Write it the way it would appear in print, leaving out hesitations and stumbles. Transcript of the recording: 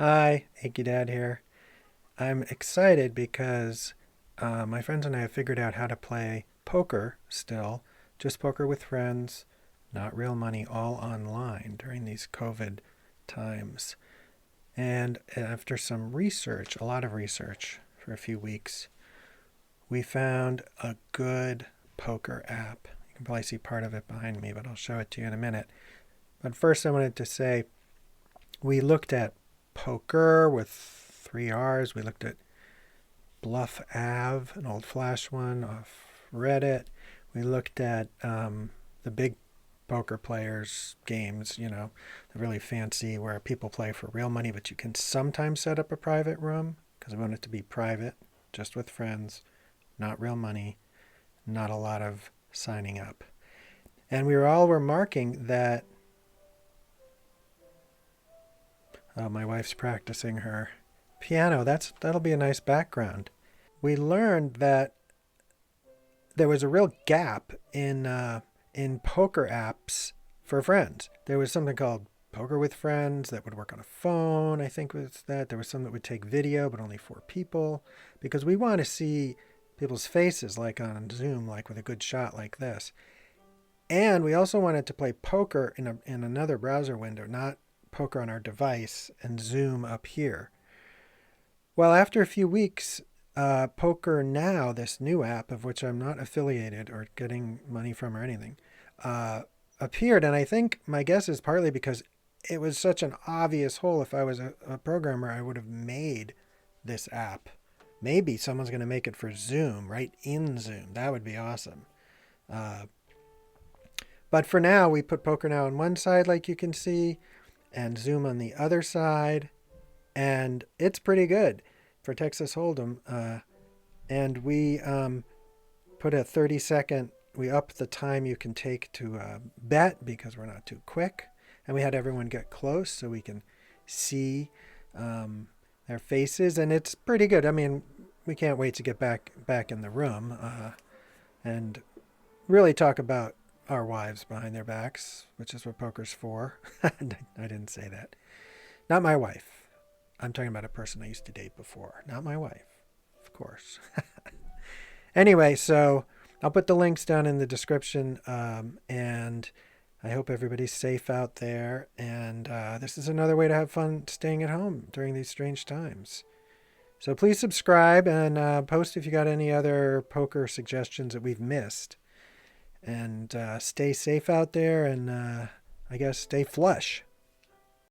Hi, Achy Dad here. I'm excited because my friends and I have figured out how to play poker still, just poker with friends, not real money, all online during these COVID times. And after some research, a lot of research for a few weeks, we found a good poker app. You can probably see part of it behind me, but I'll show it to you in a minute. But first, I wanted to say we looked at poker with three R's. We looked at Bluff Ave, an old Flash one off Reddit. We looked at the big poker players games, the really fancy where people play for real money, but you can sometimes set up a private room because we want it to be private, just with friends, not real money, not a lot of signing up. And we all were marking that. Oh, my wife's practicing her piano. That'll be a nice background. We learned that there was a real gap in poker apps for friends. There was something called Poker with Friends that would work on a phone. I think was that there was some that would take video, but only four people, because we want to see people's faces like on Zoom, like with a good shot like this. And we also wanted to play poker in another browser window, not poker on our device and Zoom up here. Well, after a few weeks, Poker Now, this new app of which I'm not affiliated or getting money from or anything, uh, appeared. And I think my guess is partly because it was such an obvious hole. If I was a programmer, I would have made this app. Maybe someone's going to make it for Zoom, right in Zoom. That would be awesome. Uh, but for now, we put Poker Now on one side, like you can see, and Zoom on the other side. And it's pretty good for Texas Hold'em. And we put a 30-second, we up the time you can take to bet because we're not too quick. And we had everyone get close so we can see their faces. And it's pretty good. I mean, we can't wait to get back in the room and really talk about our wives behind their backs, which is what poker's for. I didn't say that. Not my wife. I'm talking about a person I used to date before, not my wife, of course. Anyway, so I'll put the links down in the description, and I hope everybody's safe out there. And this is another way to have fun staying at home during these strange times. So please subscribe and post if you got any other poker suggestions that we've missed. And stay safe out there, and I guess stay flush.